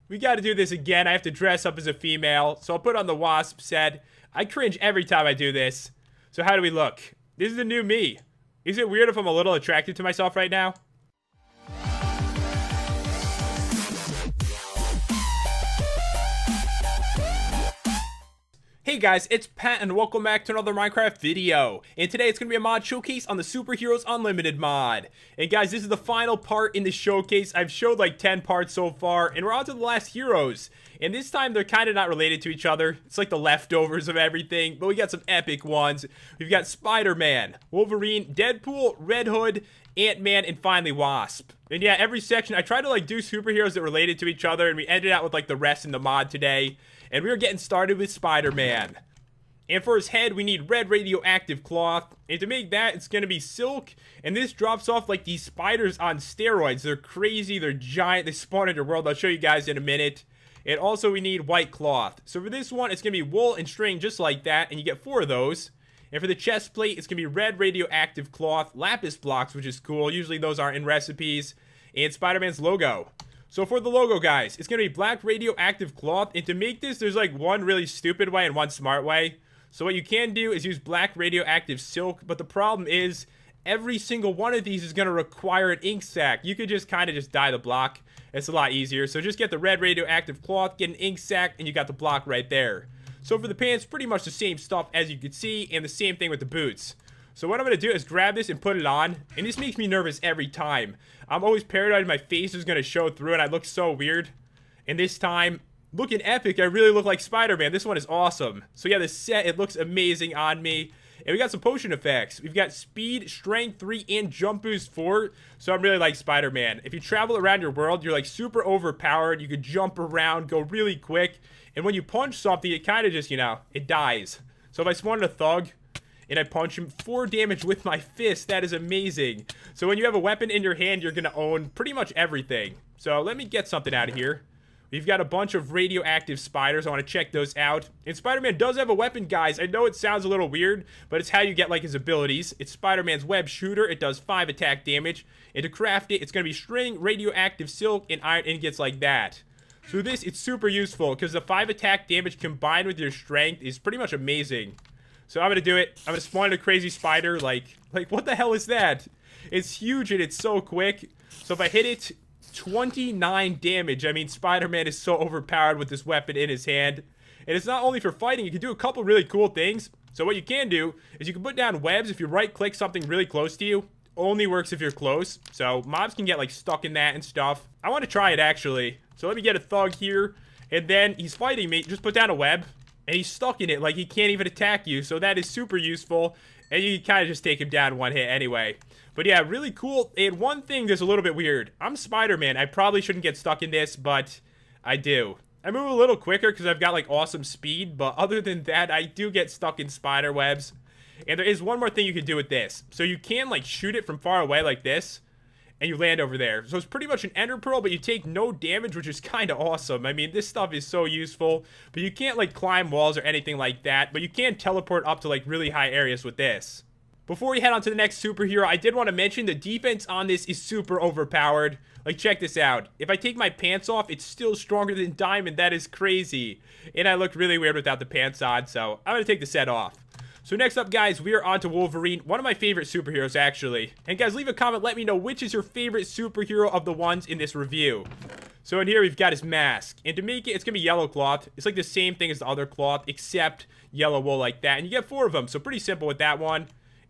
We gotta do this again. I have to dress up as a female. So I'll put on the Wasp set. I cringe every time I do this. So how do we look? This is the new me. Is it weird if I'm a little attracted to myself right now? Hey guys, it's Pat and welcome back to another Minecraft video. And today it's going to be a mod showcase on the Superheroes Unlimited mod. And guys, this is the final part in the showcase. I've showed like 10 parts so far, and we're on to the last heroes. And this time they're kind of not related to each other. It's like the leftovers of everything, but we got some epic ones. We've got Spider-Man, Wolverine, Deadpool, Red Hood, Ant-Man, and finally Wasp. And yeah, every section I tried to like do superheroes that related to each other, and we ended out with like the rest in the mod today. And we are getting started with Spider-Man. And for his head, we need red radioactive cloth. And to make that, it's going to be silk. And this drops off like these spiders on steroids. They're crazy. They're giant. They spawn in your world. I'll show you guys in a minute. And also, we need white cloth. So for this one, it's going to be wool and string just like that. And you get 4 of those. And for the chest plate, it's going to be red radioactive cloth, lapis blocks, which is cool. Usually those aren't in recipes. And Spider-Man's logo. So for the logo, guys, it's going to be black radioactive cloth. And to make this, there's like one really stupid way and one smart way. So what you can do is use black radioactive silk. But the problem is every single one of these is going to require an ink sac. You could just kind of just dye the block. It's a lot easier. So just get the red radioactive cloth, get an ink sac, and you got the block right there. So for the pants, pretty much the same stuff as you can see. And the same thing with the boots. So what I'm going to do is grab this and put it on. And this makes me nervous every time. I'm always paranoid my face is going to show through and I look so weird. And this time, looking epic, I really look like Spider-Man. This one is awesome. So yeah, this set, it looks amazing on me. And we got some potion effects. We've got speed, strength 3, and jump boost 4. So I'm really like Spider-Man. If you travel around your world, you're like super overpowered. You could jump around, go really quick. And when you punch something, it kind of just, you know, it dies. So if I spawned a thug and I punch him 4 damage with my fist, that is amazing. So when you have a weapon in your hand, you're going to own pretty much everything. So let me get something out of here. We've got a bunch of radioactive spiders. I want to check those out. And Spider-Man does have a weapon, guys. I know it sounds a little weird, but it's how you get like his abilities. It's Spider-Man's web shooter. It does 5 attack damage. And to craft it, it's going to be string, radioactive silk, and iron ingots like that. So this, it's super useful because the 5 attack damage combined with your strength is pretty much amazing. So I'm going to do it. I'm going to spawn a crazy spider. Like, what the hell is that? It's huge and it's so quick. So if I hit it, 29 damage. I mean, Spider-Man is so overpowered with this weapon in his hand. And it's not only for fighting. You can do a couple really cool things. So what you can do is you can put down webs if you right-click something really close to you. Only works if you're close. So mobs can get, like, stuck in that and stuff. I want to try it, actually. So let me get a thug here. And then he's fighting me. Just put down a web. And he's stuck in it, like he can't even attack you. So that is super useful. And you can kind of just take him down one hit anyway. But yeah, really cool. And one thing that's a little bit weird. I'm Spider-Man. I probably shouldn't get stuck in this, but I do. I move a little quicker because I've got like awesome speed. But other than that, I do get stuck in spider webs. And there is one more thing you can do with this. So you can like shoot it from far away like this. And you land over there. So it's pretty much an ender pearl, but you take no damage, which is kind of awesome. I mean, this stuff is so useful. But you can't, like, climb walls or anything like that. But you can teleport up to, like, really high areas with this. Before we head on to the next superhero, I did want to mention the defense on this is super overpowered. Like, check this out. If I take my pants off, it's still stronger than Diamond. That is crazy. And I looked really weird without the pants on, so I'm going to take the set off. So next up, guys, we are on to Wolverine, one of my favorite superheroes, actually. And guys, leave a comment, let me know which is your favorite superhero of the ones in this review. So in here, we've got his mask. And to make it, it's going to be yellow cloth. It's like the same thing as the other cloth, except yellow wool like that. And you get 4 of them, so pretty simple with that one.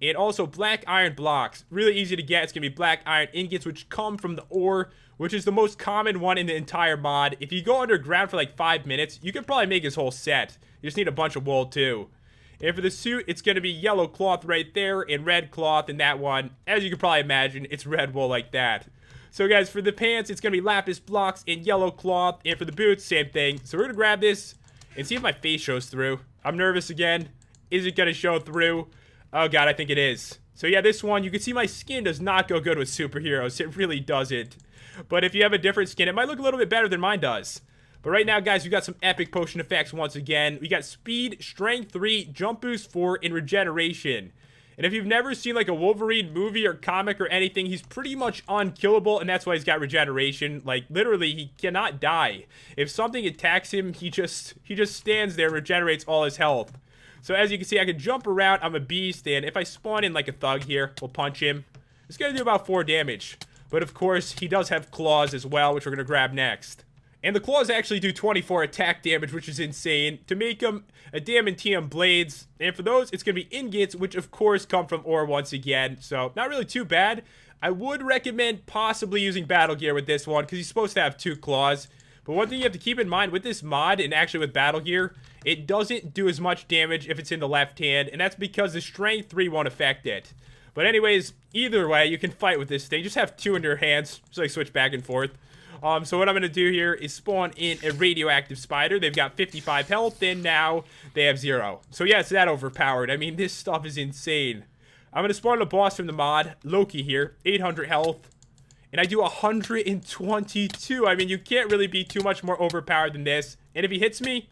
And also black iron blocks. Really easy to get. It's going to be black iron ingots, which come from the ore, which is the most common one in the entire mod. If you go underground for like 5 minutes, you could probably make his whole set. You just need a bunch of wool, too. And for the suit, it's going to be yellow cloth right there and red cloth in that one. As you can probably imagine, it's red wool like that. So guys, for the pants, it's going to be lapis blocks and yellow cloth. And for the boots, same thing. So we're going to grab this and see if my face shows through. I'm nervous again. Is it going to show through? Oh god, I think it is. So yeah, this one, you can see my skin does not go good with superheroes. It really doesn't. But if you have a different skin, it might look a little bit better than mine does. But right now, guys, we got some epic potion effects once again. We got speed, strength 3, jump boost 4, and regeneration. And if you've never seen like a Wolverine movie or comic or anything, he's pretty much unkillable, and that's why he's got regeneration. Like literally, he cannot die. If something attacks him, he just stands there and regenerates all his health. So as you can see, I can jump around. I'm a beast, and if I spawn in like a thug here, we'll punch him. It's gonna do about 4 damage. But of course, he does have claws as well, which we're gonna grab next. And the claws actually do 24 attack damage, which is insane. To make them adamantium blades. And for those, it's going to be ingots, which of course come from ore once again. So not really too bad. I would recommend possibly using battle gear with this one, because he's supposed to have 2 claws. But one thing you have to keep in mind with this mod, and actually with battle gear, it doesn't do as much damage if it's in the left hand. And that's because the strength 3 won't affect it. But anyways, either way, you can fight with this thing. Just have 2 in your hands, so like switch back and forth. So what I'm going to do here is spawn in a radioactive spider. They've got 55 health, and now they have 0. So yeah, it's that overpowered. I mean, this stuff is insane. I'm going to spawn a boss from the mod, Loki here, 800 health. And I do 122. I mean, you can't really be too much more overpowered than this. And if he hits me,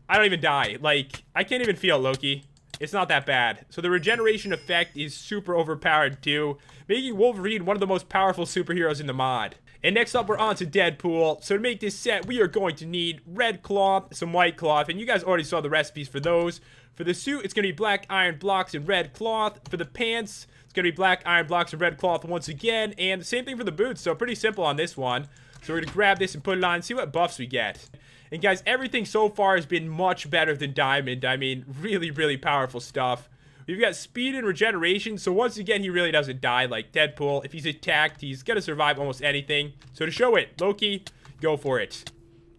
I don't even die. Like, I can't even feel Loki. It's not that bad. So the regeneration effect is super overpowered too, making Wolverine one of the most powerful superheroes in the mod. And next up, we're on to Deadpool. So to make this set, we are going to need red cloth, some white cloth, and you guys already saw the recipes for those. For the suit, it's going to be black iron blocks and red cloth. For the pants, it's going to be black iron blocks and red cloth once again. And the same thing for the boots, so pretty simple on this one. So we're going to grab this and put it on and see what buffs we get. And guys, everything so far has been much better than Diamond. I mean, really, really powerful stuff. We've got speed and regeneration, so once again, he really doesn't die like Deadpool. If he's attacked, he's gonna survive almost anything. So to show it, Loki, go for it.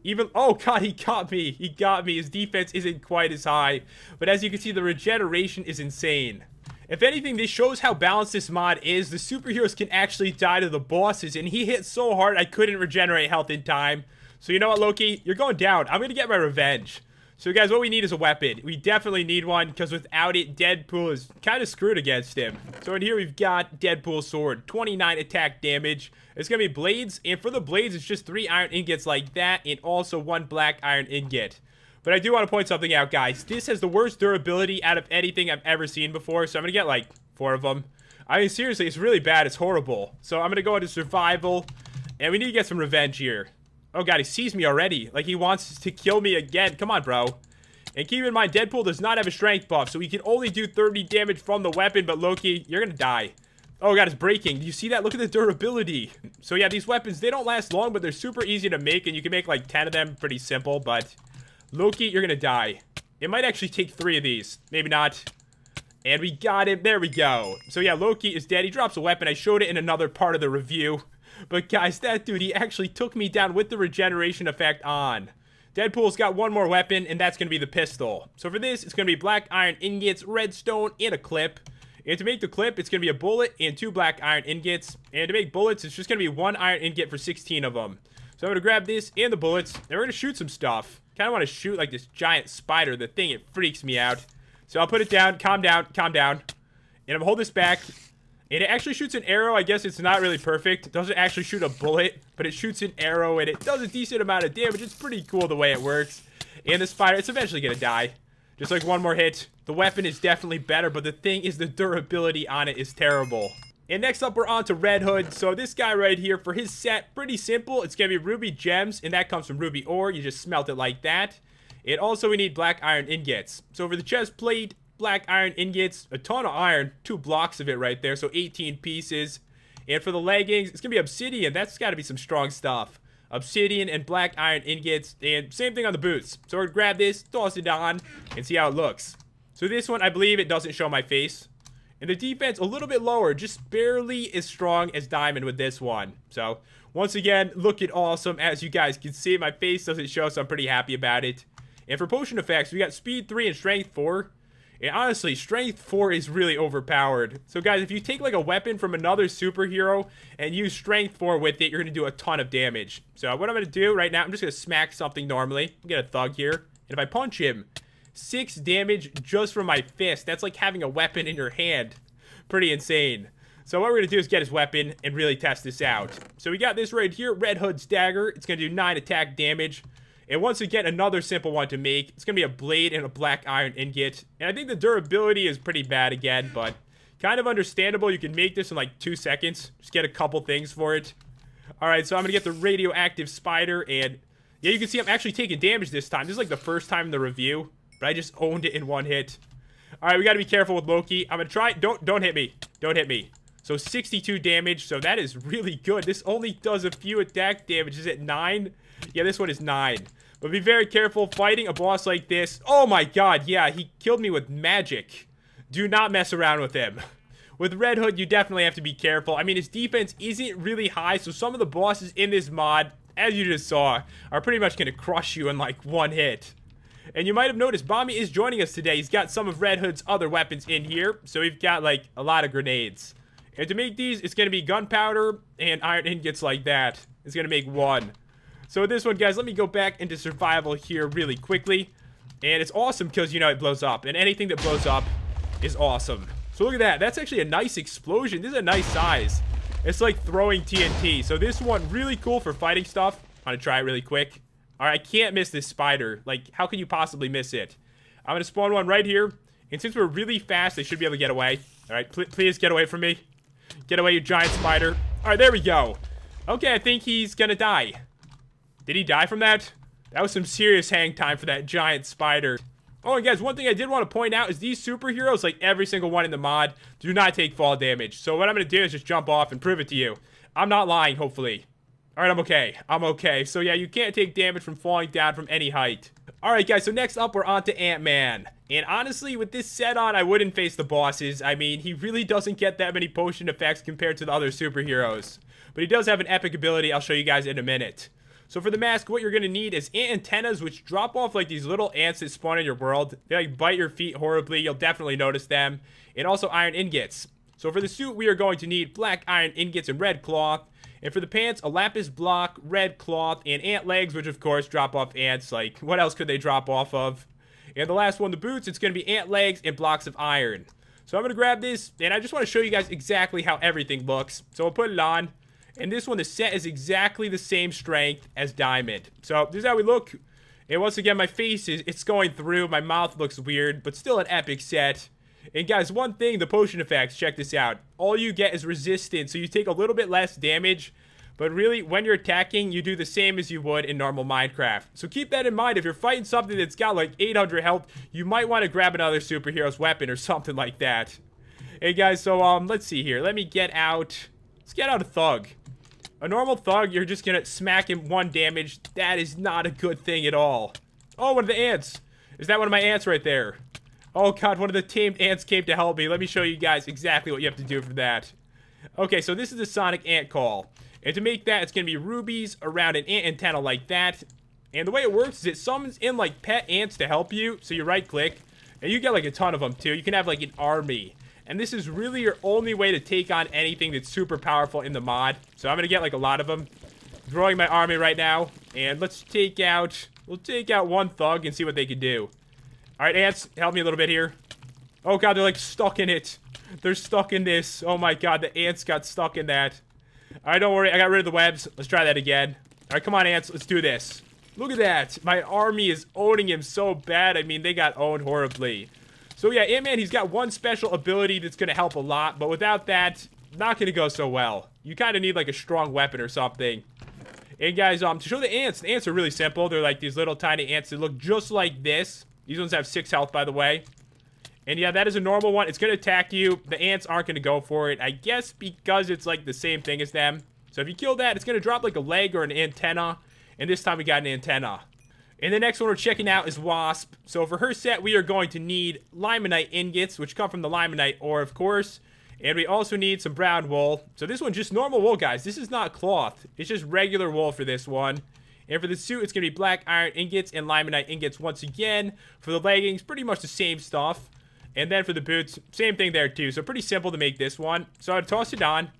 Even, oh god, he got me. He got me. His defense isn't quite as high. But as you can see, the regeneration is insane. If anything, this shows how balanced this mod is. The superheroes can actually die to the bosses, and he hit so hard I couldn't regenerate health in time. So you know what, Loki? You're going down. I'm gonna get my revenge. So guys, what we need is a weapon. We definitely need one, because without it, Deadpool is kind of screwed against him. So in here, we've got Deadpool's sword, 29 attack damage. It's going to be blades, and for the blades, it's just 3 iron ingots like that, and also 1 black iron ingot. But I do want to point something out, guys. This has the worst durability out of anything I've ever seen before, so I'm going to get like 4 of them. I mean, seriously, it's really bad. It's horrible. So I'm going to go into survival, and we need to get some revenge here. Oh god, he sees me already. Like, he wants to kill me again. Come on, bro. And keep in mind, Deadpool does not have a strength buff, so he can only do 30 damage from the weapon, but Loki, you're gonna die. Oh god, it's breaking. Do you see that? Look at the durability. So yeah, these weapons, they don't last long, but they're super easy to make, and you can make like 10 of them. Pretty simple, but Loki, you're gonna die. It might actually take 3 of these. Maybe not. And we got him. There we go. So yeah, Loki is dead. He drops a weapon. I showed it in another part of the review. But guys, that dude, he actually took me down with the regeneration effect on. Deadpool's got 1 more weapon, and that's going to be the pistol. So for this, it's going to be black iron ingots, redstone, and a clip. And to make the clip, it's going to be a bullet and 2 black iron ingots. And to make bullets, it's just going to be 1 iron ingot for 16 of them. So I'm going to grab this and the bullets, and we're going to shoot some stuff. Kind of want to shoot like this giant spider. The thing, it freaks me out. So I'll put it down. Calm down. Calm down. And I'm going to hold this back. And it actually shoots an arrow. I guess it's not really perfect. It doesn't actually shoot a bullet, but it shoots an arrow, and it does a decent amount of damage. It's pretty cool the way it works. And the spider, it's eventually going to die. Just like 1 more hit. The weapon is definitely better, but the thing is the durability on it is terrible. And next up, we're on to Red Hood. So this guy right here, for his set, pretty simple. It's going to be ruby gems, and that comes from ruby ore. You just smelt it like that. And also, we need black iron ingots. So for the chest plate, black iron ingots, a ton of iron, 2 blocks of it right there, so 18 pieces. And for the leggings, it's gonna be obsidian. That's got to be some strong stuff. Obsidian and black iron ingots, and same thing on the boots. So we're gonna grab this, toss it on, and see how it looks. So this one, I believe it doesn't show my face. And the defense, a little bit lower, just barely as strong as Diamond with this one. So once again, looking awesome. As you guys can see, my face doesn't show, so I'm pretty happy about it. And for potion effects, we got speed 3 and strength 4. And honestly, strength 4 is really overpowered. So guys, if you take like a weapon from another superhero and use strength 4 with it, you're going to do a ton of damage. So what I'm going to do right now, I'm just going to smack something normally. Get a thug here. And if I punch him, 6 damage just from my fist. That's like having a weapon in your hand. Pretty insane. So what we're going to do is get his weapon and really test this out. So we got this right here, Red Hood's dagger. It's going to do 9 attack damage. And once again, another simple one to make. It's going to be a blade and a black iron ingot. And I think the durability is pretty bad again, but Kind of understandable. You can make this in like 2 seconds. Just get a couple things for it. Alright, so I'm gonna get the radioactive spider, and yeah, you can see I'm actually taking damage this time. This is like the first time in the review, but I just owned it in one hit. Alright, we gotta be careful with Loki. I'm gonna try. Don't hit me. Don't hit me. So 62 damage, so that is really good. This only does a few attack damage. Is it 9? Yeah, this one is 9. But be very careful fighting a boss like this. Oh my god, yeah, he killed me with magic. Do not mess around with him. With Red Hood, you definitely have to be careful. I mean, his defense isn't really high, so some of the bosses in this mod, as you just saw, are pretty much gonna crush you in like one hit. And you might have noticed, Bomby is joining us today. He's got some of Red Hood's other weapons in here, so we've got like a lot of grenades. And to make these, it's going to be gunpowder and iron ingots like that. It's going to make 1. So with this one, guys, let me go back into survival here really quickly. And it's awesome because, you know, it blows up. And anything that blows up is awesome. So look at that. That's actually a nice explosion. This is a nice size. It's like throwing TNT. So this one, really cool for fighting stuff. I'm going to try it really quick. All right, I can't miss this spider. Like, how could you possibly miss it? I'm going to spawn one right here. And since we're really fast, they should be able to get away. All right, please get away from me. Get away, you giant spider. Alright, there we go. Okay, I think he's gonna die. Did he die from that? That was some serious hang time for that giant spider. Oh, and guys, one thing I did want to point out is these superheroes, like every single one in the mod, do not take fall damage. So what I'm gonna do is just jump off and prove it to you. I'm not lying, hopefully. Alright, I'm okay. I'm okay. So yeah, you can't take damage from falling down from any height. Alright, guys, so next up, we're on to Ant-Man. And honestly, with this set on, I wouldn't face the bosses. I mean, he really doesn't get that many potion effects compared to the other superheroes. But he does have an epic ability I'll show you guys in a minute. So for the mask, what you're going to need is ant antennas, which drop off like these little ants that spawn in your world. They like bite your feet horribly. You'll definitely notice them. And also iron ingots. So for the suit, we are going to need black iron ingots and red cloth. And for the pants, a lapis block, red cloth, and ant legs, which of course drop off ants. Like, what else could they drop off of? And the last one, the boots, it's going to be ant legs and blocks of iron. So I'm going to grab this, and I just want to show you guys exactly how everything looks. So I'll put it on. And this one, the set is exactly the same strength as Diamond. So this is how we look. And once again, my face it's going through. My mouth looks weird, but still an epic set. And guys, one thing, the potion effects, check this out. All you get is resistance, so you take a little bit less damage. But really, when you're attacking, you do the same as you would in normal Minecraft. So keep that in mind. If you're fighting something that's got like 800 health, you might want to grab another superhero's weapon or something like that. Hey guys, so let's see here. Let me get out. Let's get out a thug. A normal thug, you're just gonna smack him 1 damage. That is not a good thing at all. Oh, one of the ants. Is that one of my ants right there? Oh god, one of the tamed ants came to help me. Let me show you guys exactly what you have to do for that. Okay, so this is the sonic ant call. And to make that, it's going to be rubies around an ant antenna like that. And the way it works is it summons in like pet ants to help you. So you right click, and you get like a ton of them too. You can have like an army. And this is really your only way to take on anything that's super powerful in the mod. So I'm going to get like a lot of them. Growing my army right now. And let's take out, we'll take out one thug and see what they can do. Alright, ants, help me a little bit here. Oh god, they're like stuck in it. They're stuck in this. Oh my god, the ants got stuck in that. Alright, don't worry, I got rid of the webs. Let's try that again. Alright, come on, ants, let's do this. Look at that. My army is owning him so bad. I mean, they got owned horribly. So yeah, Ant-Man, he's got one special ability that's going to help a lot. But without that, not going to go so well. You kind of need like a strong weapon or something. And guys, to show the ants are really simple. They're like these little tiny ants that look just like this. These ones have 6 health, by the way. And yeah, that is a normal one. It's going to attack you. The ants aren't going to go for it. I guess because it's like the same thing as them. So if you kill that, it's going to drop like a leg or an antenna. And this time we got an antenna. And the next one we're checking out is Wasp. So for her set, we are going to need limonite ingots, which come from the limonite ore, of course. And we also need some brown wool. So this one's just normal wool, guys. This is not cloth. It's just regular wool for this one. And for the suit, it's going to be black iron ingots and limonite ingots once again. For the leggings, pretty much the same stuff. And then for the boots, same thing there too. So pretty simple to make this one. So I'd toss it on.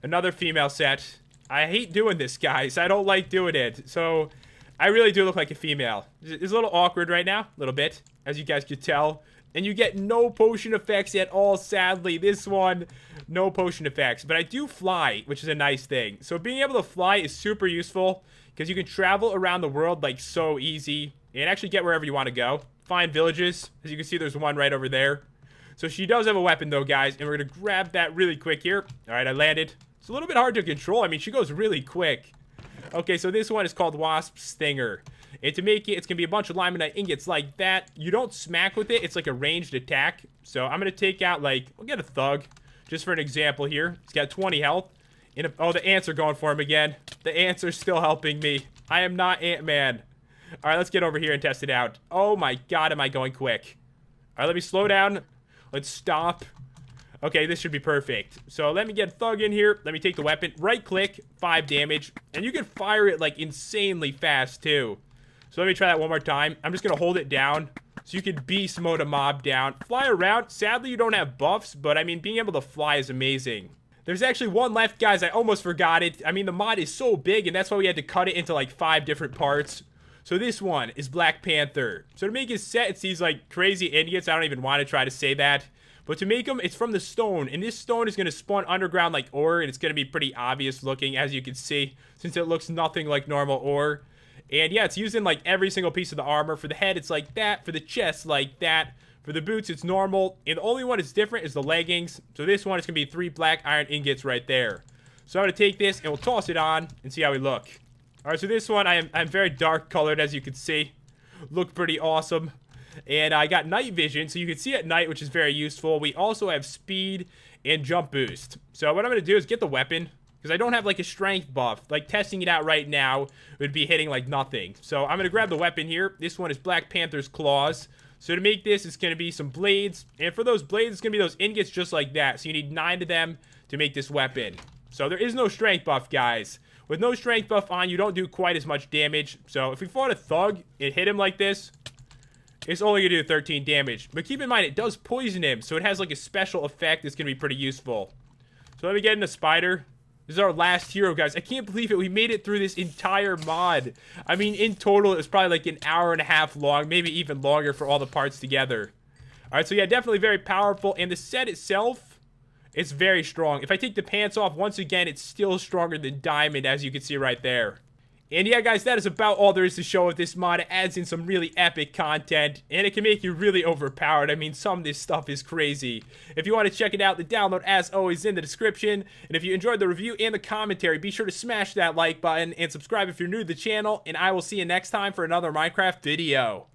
Another female set. I hate doing this, guys. I don't like doing it. So I really do look like a female. It's a little awkward right now. A little bit, as you guys could tell. And you get no potion effects at all, sadly. This one, no potion effects. But I do fly, which is a nice thing. So being able to fly is super useful. Because you can travel around the world like so easy. And actually get wherever you want to go. Find villages. As you can see, there's one right over there. So she does have a weapon, though, guys. And we're going to grab that really quick here. All right, I landed. It's a little bit hard to control. I mean, she goes really quick. Okay, so this one is called Wasp Stinger. And to make it, it's going to be a bunch of limonite ingots like that. You don't smack with it. It's like a ranged attack. So I'm going to take out, like, we'll get a thug. Just for an example here. He's got 20 health. And oh, the ants are going for him again. The ants are still helping me. I am not Ant-Man. All right, let's get over here and test it out. Oh my god, am I going quick. All right, let me slow down. Let's stop. Okay, this should be perfect. So let me get Thug in here. Let me take the weapon. Right click, 5 damage. And you can fire it like insanely fast too. So let me try that one more time. I'm just going to hold it down so you can beast mode a mob down. Fly around. Sadly, you don't have buffs, but I mean, being able to fly is amazing. There's actually one left, guys. I almost forgot it. I mean, the mod is so big, and that's why we had to cut it into like 5 different parts. So this one is Black Panther. So to make his set, it's these like crazy idiots. I don't even want to try to say that. But to make them, it's from the stone. And this stone is going to spawn underground like ore. And it's going to be pretty obvious looking, as you can see, since it looks nothing like normal ore. And yeah, it's using like every single piece of the armor. For the head, it's like that. For the chest, like that. For the boots, it's normal. And the only one that's different is the leggings. So this one is going to be 3 black iron ingots right there. So I'm going to take this and we'll toss it on and see how we look. Alright, so this one, I'm very dark colored, as you can see. Look pretty awesome. And I got night vision, so you can see at night, which is very useful. We also have speed and jump boost. So what I'm going to do is get the weapon, because I don't have like a strength buff. Like testing it out right now would be hitting like nothing. So I'm going to grab the weapon here. This one is Black Panther's claws. So to make this, it's going to be some blades. And for those blades, it's going to be those ingots just like that. So you need 9 of them to make this weapon. So there is no strength buff, guys. With no strength buff on, you don't do quite as much damage. So if we fought a thug and hit him like this, it's only going to do 13 damage. But keep in mind, it does poison him. So it has like a special effect that's going to be pretty useful. So let me get in a spider. This is our last hero, guys. I can't believe it. We made it through this entire mod. I mean, in total, it was probably like an hour and a half long. Maybe even longer for all the parts together. Alright, so yeah, definitely very powerful. And the set itself, it's very strong. If I take the pants off, once again, it's still stronger than Diamond, as you can see right there. And yeah, guys, that is about all there is to show with this mod. It adds in some really epic content, and it can make you really overpowered. I mean, some of this stuff is crazy. If you want to check it out, the download, as always, is in the description. And if you enjoyed the review and the commentary, be sure to smash that like button and subscribe if you're new to the channel. And I will see you next time for another Minecraft video.